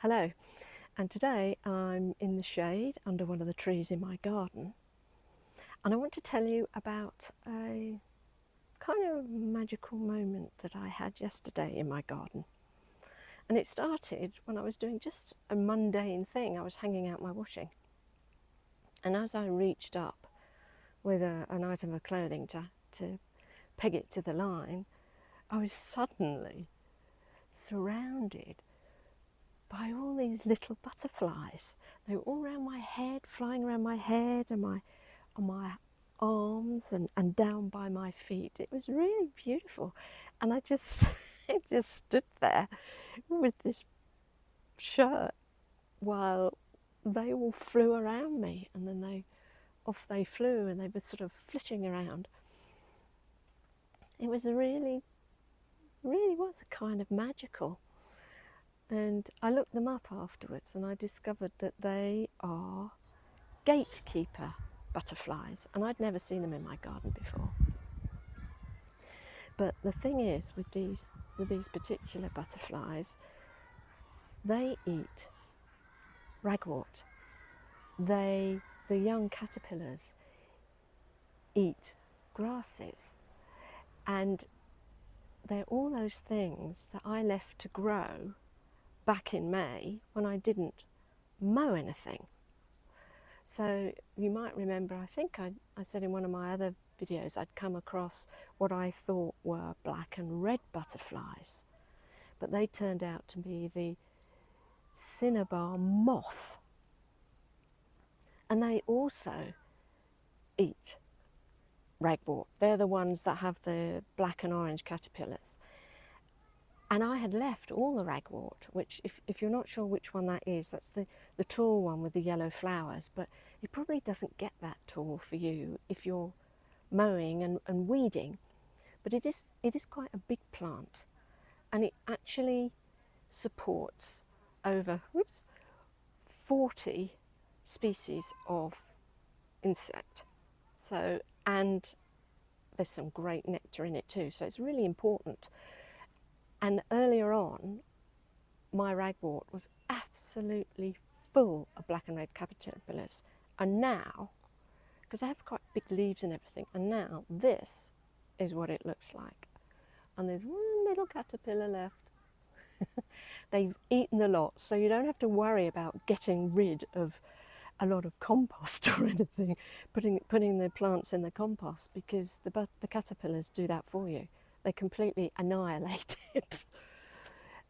Hello, and today I'm in the shade under one of the trees in my garden, and I want to tell you about a kind of magical moment that I had yesterday in my garden. And it started when I was doing just a mundane thing. I was hanging out my washing, and as I reached up with an item of clothing to peg it to the line, I was suddenly surrounded by all these little butterflies. They were all around my head, flying around my head and on my arms and down by my feet. It was really beautiful. And I just I just stood there with this shirt while they all flew around me, and then off they flew, and they were sort of flitting around. It was really was a kind of magical. And I looked them up afterwards and I discovered that they are gatekeeper butterflies, and I'd never seen them in my garden before. But the thing is, with these particular butterflies, they eat ragwort. The young caterpillars eat grasses, and they're all those things that I left to grow back in May when I didn't mow anything. So you might remember, I think I said in one of my other videos, I'd come across what I thought were black and red butterflies, but they turned out to be the cinnabar moth. And they also eat ragwort. They're the ones that have the black and orange caterpillars. And I had left all the ragwort, which, if you're not sure which one that is, that's the tall one with the yellow flowers, but it probably doesn't get that tall for you if you're mowing and weeding. But it is quite a big plant, and it actually supports over 40 species of insect. So, and there's some great nectar in it too, so it's really important. And earlier on, my ragwort was absolutely full of black and red caterpillars. And now, because I have quite big leaves and everything, and now this is what it looks like. And there's one little caterpillar left. They've eaten a lot, so you don't have to worry about getting rid of a lot of compost or anything, putting the plants in the compost, because the caterpillars do that for you. They completely annihilate it.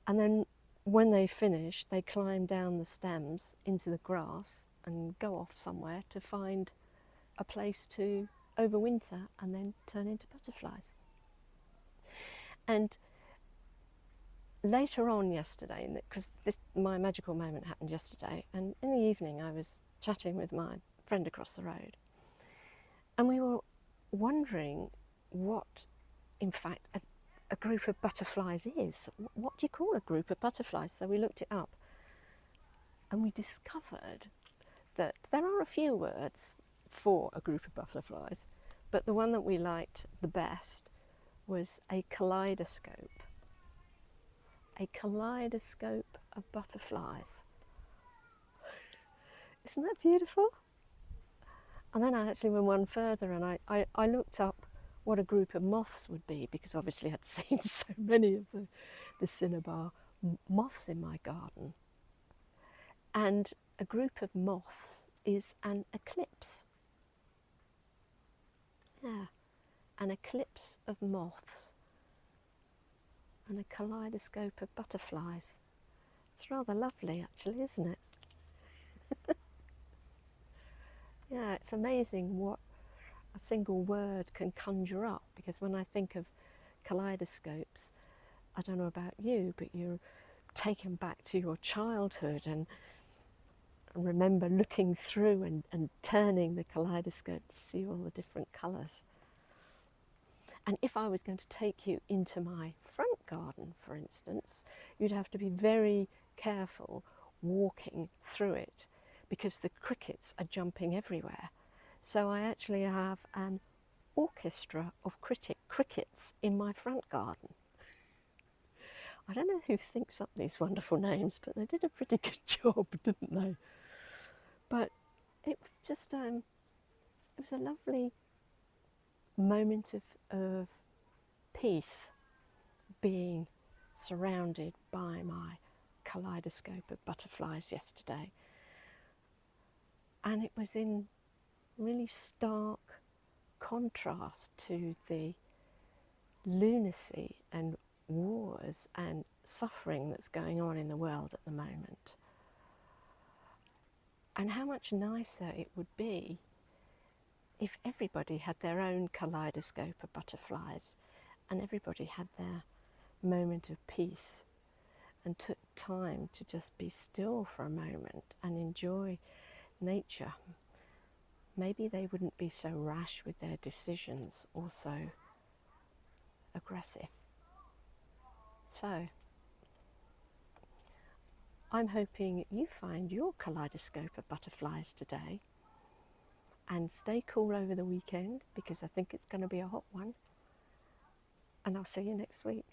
And then when they finish, they climb down the stems into the grass and go off somewhere to find a place to overwinter and then turn into butterflies. And later on yesterday, because my magical moment happened yesterday, and in the evening I was chatting with my friend across the road, and we were wondering what, in fact, a group of butterflies is. What do you call a group of butterflies? So we looked it up, and we discovered that there are a few words for a group of butterflies, but the one that we liked the best was a kaleidoscope. A kaleidoscope of butterflies. Isn't that beautiful? And then I actually went one further, and I looked up what a group of moths would be, because obviously I'd seen so many of the cinnabar moths in my garden. And a group of moths is an eclipse. Yeah, an eclipse of moths and a kaleidoscope of butterflies. It's rather lovely, actually, isn't it? Yeah, it's amazing what a single word can conjure up, because when I think of kaleidoscopes, I don't know about you, but you're taken back to your childhood and remember looking through and turning the kaleidoscope to see all the different colours. And if I was going to take you into my front garden, for instance, you'd have to be very careful walking through it, because the crickets are jumping everywhere. So I actually have an orchestra of crickets in my front garden. I don't know who thinks up these wonderful names, but they did a pretty good job, didn't they? But it was just, it was a lovely moment of peace, being surrounded by my kaleidoscope of butterflies yesterday. And it was in really stark contrast to the lunacy and wars and suffering that's going on in the world at the moment. And how much nicer it would be if everybody had their own kaleidoscope of butterflies and everybody had their moment of peace and took time to just be still for a moment and enjoy nature. Maybe they wouldn't be so rash with their decisions or so aggressive. So, I'm hoping you find your kaleidoscope of butterflies today and stay cool over the weekend, because I think it's going to be a hot one. And I'll see you next week.